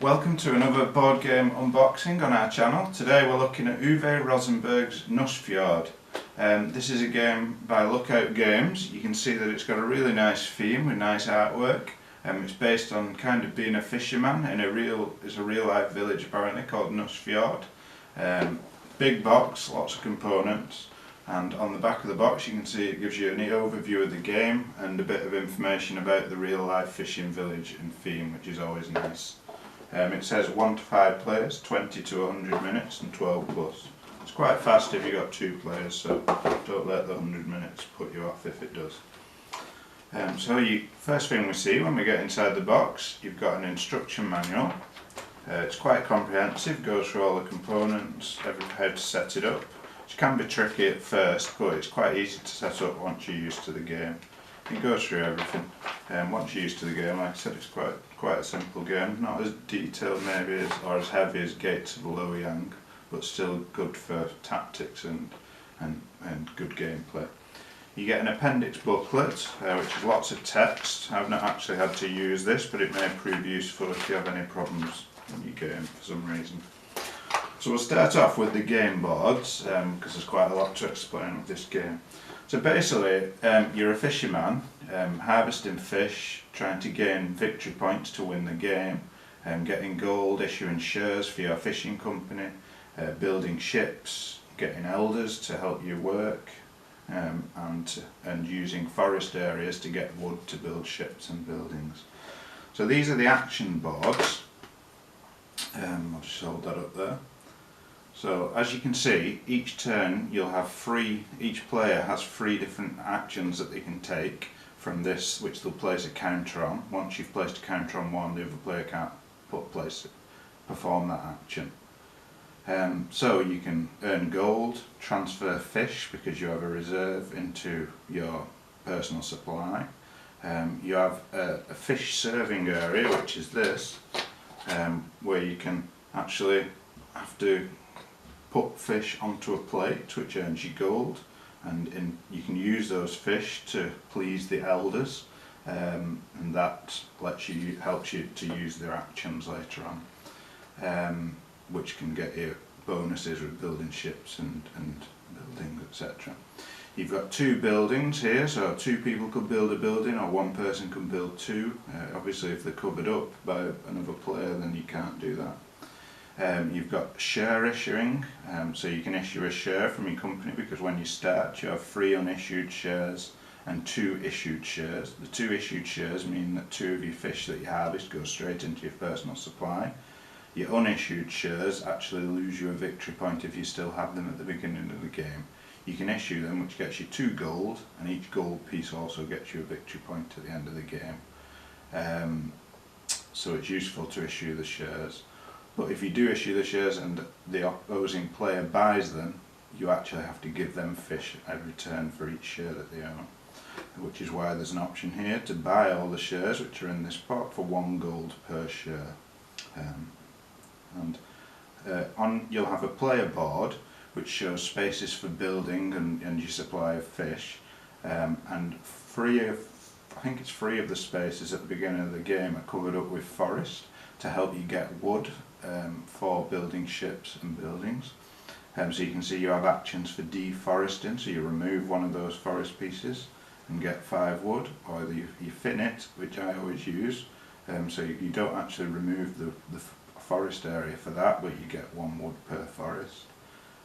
Welcome to another board game unboxing on our channel. Today we're looking at Uwe Rosenberg's Nusfjord. This is a game by Lookout Games. You can see that it's got a really nice theme with nice artwork. It's based on kind of being a fisherman in a real life village apparently called Nusfjord. Big box, lots of components, and on the back of the box you can see it gives you an overview of the game and a bit of information about the real life fishing village and theme, which is always nice. It says 1 to 5 players, 20 to 100 minutes and 12 plus. It's quite fast if you've got 2 players, so don't let the 100 minutes put you off if it does. First thing we see when we get inside the box, you've got an instruction manual. It's quite comprehensive, goes through all the components, how to set it up. It can be tricky at first, but it's quite easy to set up once you're used to the game. It goes through everything. Once you're used to the game, like I said, it's quite a simple game. Not as detailed maybe or as heavy as Gates of Loyang, but still good for tactics and good gameplay. You get an appendix booklet, which is lots of text. I've not actually had to use this, but it may prove useful if you have any problems in your game for some reason. So we'll start off with the game boards, because there's quite a lot to explain with this game. So basically, you're a fisherman, harvesting fish, trying to gain victory points to win the game, getting gold, issuing shares for your fishing company, building ships, getting elders to help you work, and using forest areas to get wood to build ships and buildings. So these are the action boards. I'll just hold that up there. So as you can see, each turn you'll have each player has 3 different actions that they can take from this, which they'll place a counter on. Once you've placed a counter on one, the other player can't perform that action. So you can earn gold, transfer fish because you have a reserve into your personal supply. You have a fish serving area, which is this, where you can actually have to put fish onto a plate, which earns you gold, and you can use those fish to please the elders, and that helps you to use their actions later on, which can get you bonuses with building ships and buildings, etc. You've got 2 buildings here, so 2 people could build a building, or 1 person can build 2. Obviously if they're covered up by another player, then you can't do that. You've got share issuing, so you can issue a share from your company, because when you start you have 3 unissued shares and 2 issued shares. The 2 issued shares mean that 2 of your fish that you harvest go straight into your personal supply. Your unissued shares actually lose you a victory point if you still have them at the beginning of the game. You can issue them, which gets you 2 gold, and each gold piece also gets you a victory point at the end of the game. So it's useful to issue the shares. But if you do issue the shares and the opposing player buys them, you actually have to give them fish every turn for each share that they own. Which is why there's an option here to buy all the shares which are in this pot for 1 gold per share. You'll have a player board which shows spaces for building and your supply of fish, and I think it's 3 of the spaces at the beginning of the game are covered up with forest to help you get wood for building ships and buildings. So you can see you have actions for deforesting, so you remove one of those forest pieces and get 5 wood, or you thin it, which I always use, so you don't actually remove the forest area for that, but you get 1 wood per forest.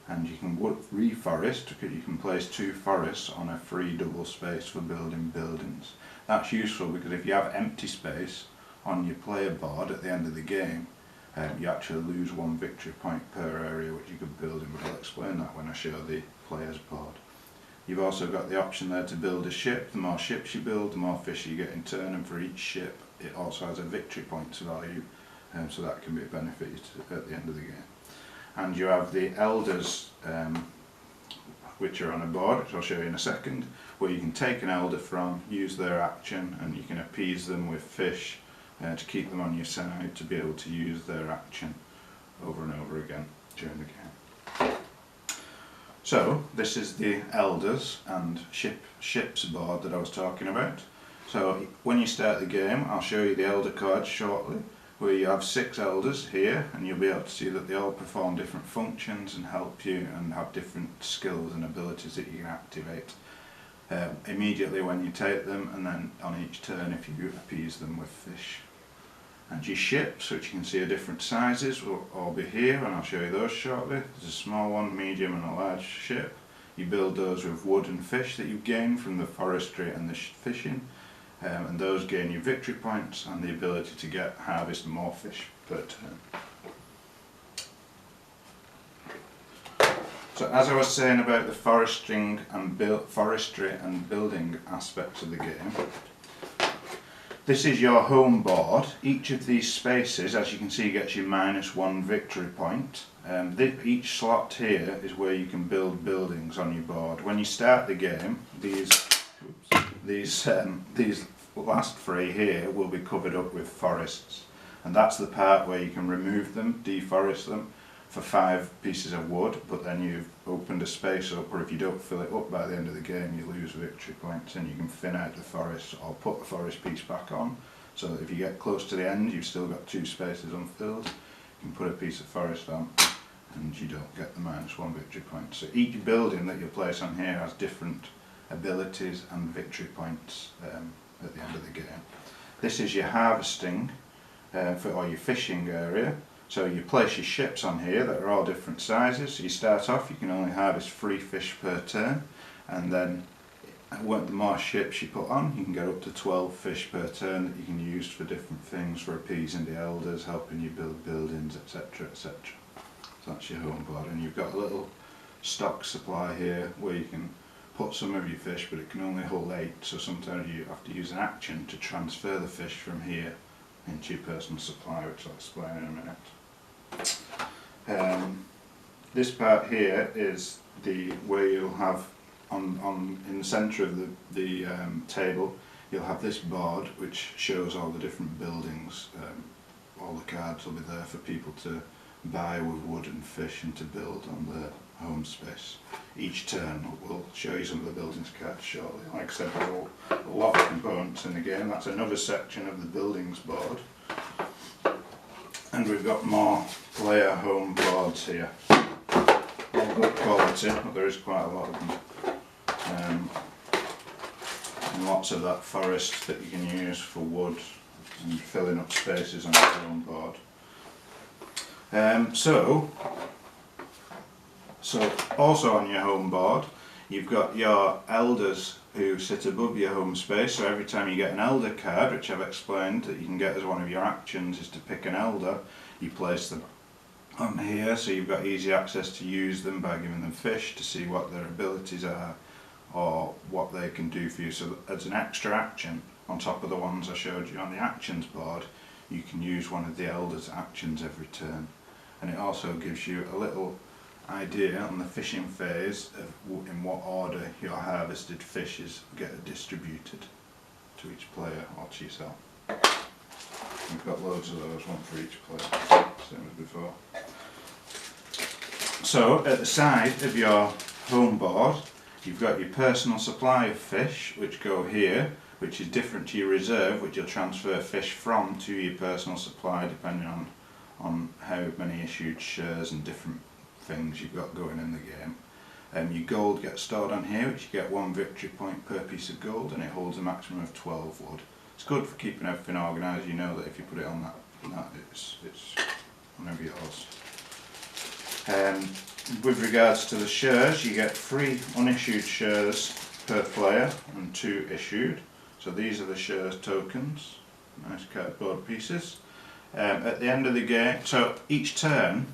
And you can reforest, because you can place 2 forests on a free double space for building buildings. That's useful because if you have empty space on your player board at the end of the game, you actually lose 1 victory point per area which you could build in, but I'll explain that when I show the player's board. You've also got the option there to build a ship. The more ships you build, the more fish you get in turn, and for each ship it also has a victory points value, so that can be a benefit at the end of the game. And you have the elders, which are on a board, which I'll show you in a second, where you can take an elder from, use their action, and you can appease them with fish to keep them on your side to be able to use their action over and over again during the game. So this is the elders and ships board that I was talking about. So when you start the game, I'll show you the elder cards shortly, where you have 6 elders here, and you'll be able to see that they all perform different functions and help you and have different skills and abilities that you can activate immediately when you take them, and then on each turn if you appease them with fish. And your ships, which you can see are different sizes, will all be here, and I'll show you those shortly. There's a small one, medium and a large ship. You build those with wood and fish that you gain from the forestry and the fishing, and those gain you victory points and the ability to harvest more fish per turn. So as I was saying about the forestry and building aspects of the game, this is your home board. Each of these spaces, as you can see, gets you -1 victory point. Each slot here is where you can build buildings on your board. When you start the game, these last 3 here will be covered up with forests, and that's the part where you can remove them, deforest them for 5 pieces of wood, but then you've opened a space up, or if you don't fill it up by the end of the game you lose victory points, and you can thin out the forest or put the forest piece back on, so that if you get close to the end you've still got 2 spaces unfilled. You can put a piece of forest on and you don't get the -1 victory point. So each building that you place on here has different abilities and victory points at the end of the game. This is your harvesting or your fishing area. So you place your ships on here that are all different sizes. So you start off, you can only harvest 3 fish per turn, and then the more ships you put on, you can get up to 12 fish per turn that you can use for different things, for appeasing the elders, helping you build buildings, etc, etc. So that's your home board, and you've got a little stock supply here where you can put some of your fish, but it can only hold 8, so sometimes you have to use an action to transfer the fish from here into your personal supply, which I'll explain in a minute. This part here is where you'll have in the centre of the table you'll have this board which shows all the different buildings. All the cards will be there for people to buy with wood and fish and to build on their home space. Each turn we'll show you some of the buildings cards shortly. Like I said, there are a lot of components in the game. That's another section of the buildings board. And we've got more player home boards here. All good quality, but there is quite a lot of them. And lots of that forest that you can use for wood and filling up spaces on your home board. So also on your home board you've got your elders who sit above your home space. So every time you get an elder card, which I've explained that you can get as one of your actions is to pick an elder, you place them on here, so you've got easy access to use them by giving them fish to see what their abilities are or what they can do for you. So as an extra action on top of the ones I showed you on the actions board, you can use one of the elders' actions every turn, and it also gives you a little idea on the fishing phase of in what order your harvested fishes get distributed to each player or to yourself. We've got loads of those, one for each player, same as before. So at the side of your home board you've got your personal supply of fish which go here, which is different to your reserve, which you'll transfer fish from to your personal supply depending on how many issued shares and different things you've got going in the game. Your gold gets stored on here, which you get 1 victory point per piece of gold, and it holds a maximum of 12 wood. It's good for keeping everything organised. You know that if you put it on that it's whenever yours. With regards to the shares, you get 3 unissued shares per player and 2 issued. So these are the shares tokens, nice cardboard pieces. At the end of the game, so each turn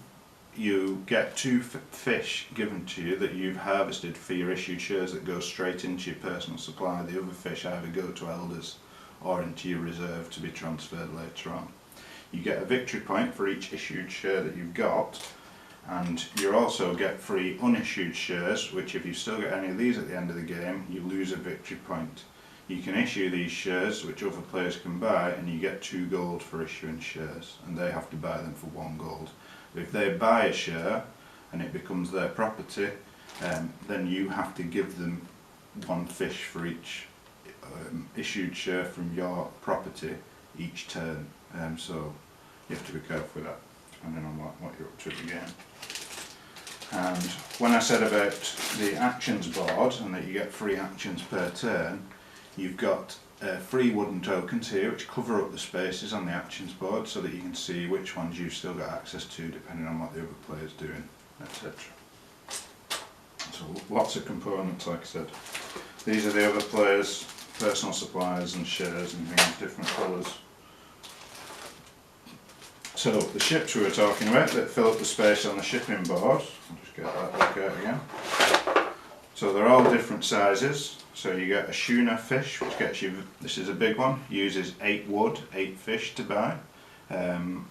you get 2 fish given to you that you've harvested for your issued shares that go straight into your personal supply. The other fish either go to elders or into your reserve to be transferred later on. You get a victory point for each issued share that you've got, and you also get 3 unissued shares, which if you still get any of these at the end of the game you lose a victory point. You can issue these shares which other players can buy, and you get 2 gold for issuing shares, and they have to buy them for 1 gold. If they buy a share and it becomes their property, then you have to give them 1 fish for each issued share from your property each turn. So You have to be careful with that, depending on what you're up to in the game. And when I said about the actions board and that you get 3 actions per turn, you've got 3 wooden tokens here which cover up the spaces on the actions board so that you can see which ones you've still got access to depending on what the other player's doing, etc. So lots of components, like I said. These are the other players' personal supplies and shares and things, different colours. So the ships we were talking about that fill up the space on the shipping board, I'll just get that back out again. So they're all different sizes. So you get a schooner fish, which gets you, this is a big one, uses 8 wood, 8 fish to buy, and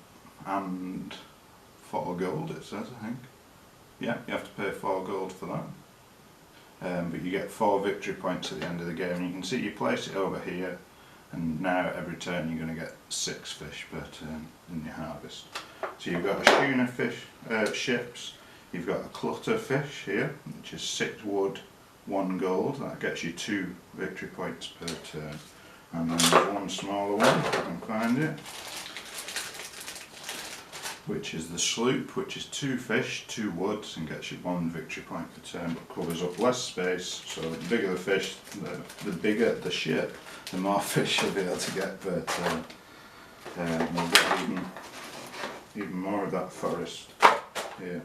4 gold it says, I think. Yeah, you have to pay 4 gold for that. But you get 4 victory points at the end of the game, and you can see you place it over here, and now every turn you're going to get 6 fish per turn in your harvest. So you've got a schooner fish, ships, you've got a clutter fish here, which is 6 wood, 1 gold, that gets you 2 victory points per turn. And then there's one smaller one, if I can find it, which is the sloop, which is 2 fish, 2 woods, and gets you 1 victory point per turn, but covers up less space. So the bigger the fish, the bigger the ship, the more fish you'll be able to get per turn. We'll get even more of that forest here.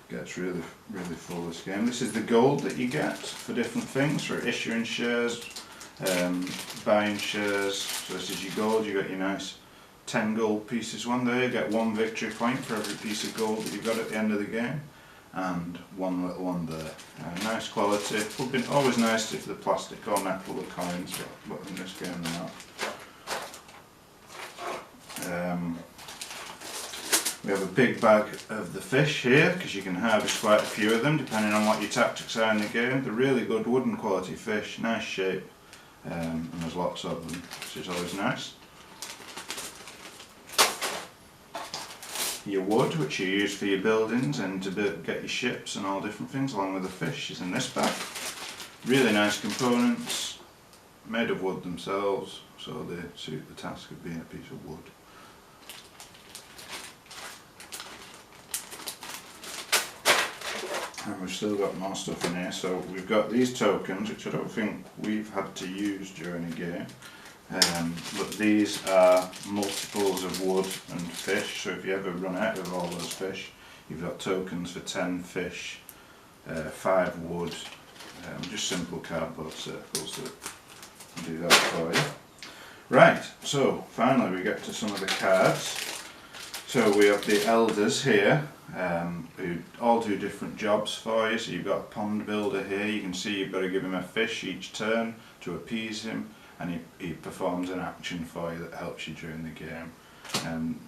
Gets really full this game. This is the gold that you get for different things, for issuing shares, buying shares. So this is your gold, you got your nice 10 gold pieces one there, you get 1 victory point for every piece of gold that you've got at the end of the game, and 1 little one there. Nice quality, would be always nice if the plastic or metal were coins, but in this game they're not. We have a big bag of the fish here, because you can harvest quite a few of them depending on what your tactics are in the game. They're really good wooden quality fish, nice shape, and there's lots of them, which is always nice. Your wood, which you use for your buildings and to get your ships and all different things, along with the fish, is in this bag. Really nice components, made of wood themselves, so they suit the task of being a piece of wood. And we've still got more stuff in here, so we've got these tokens, which I don't think we've had to use during a game, but these are multiples of wood and fish, so if you ever run out of all those fish, you've got tokens for 10 fish, 5 wood, just simple cardboard circles that do that for you. Right, so finally we get to some of the cards. So we have the elders here, who all do different jobs for you. So you've got a pond builder here, you can see you've got to give him a fish each turn to appease him, and he performs an action for you that helps you during the game.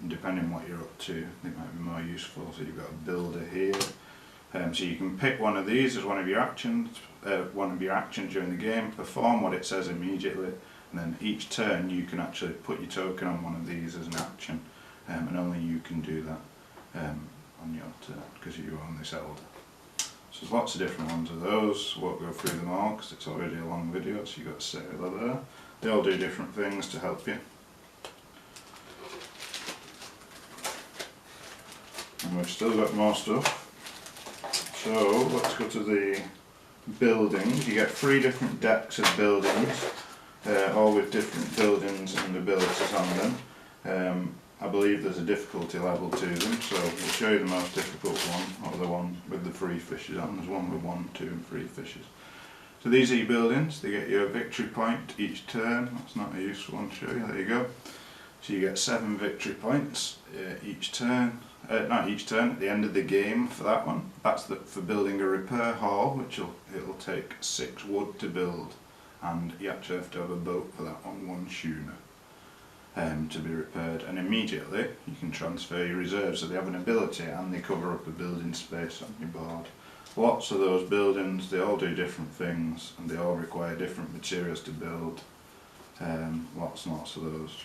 Depending on what you're up to, it might be more useful. So you've got a builder here, so you can pick one of these as one of your actions during the game, perform what it says immediately, and then each turn you can actually put your token on one of these as an action. And only you can do that on your turn because you own this elder. So there's lots of different ones of those. Won't go through them all because it's already a long video. So you've got Sailor there. They all do different things to help you. And we've still got more stuff. So let's go to the buildings. You get 3 different decks of buildings, all with different buildings and abilities on them. I believe there's a difficulty level to them, so we'll show you the most difficult one, or the one with the 3 fishes on. There's one with 1, 2 and 3 fishes. So these are your buildings, they get you a victory point each turn. That's not a useful one to show you, there you go. So you get 7 victory points each turn, not each turn, at the end of the game for that one. That's for building a repair hall, which it'll take 6 wood to build, and you actually have to have a boat for that one, 1 schooner. To be repaired, and immediately you can transfer your reserves, so they have an ability and they cover up the building space on your board. Lots of those buildings, they all do different things and they all require different materials to build, lots and lots of those.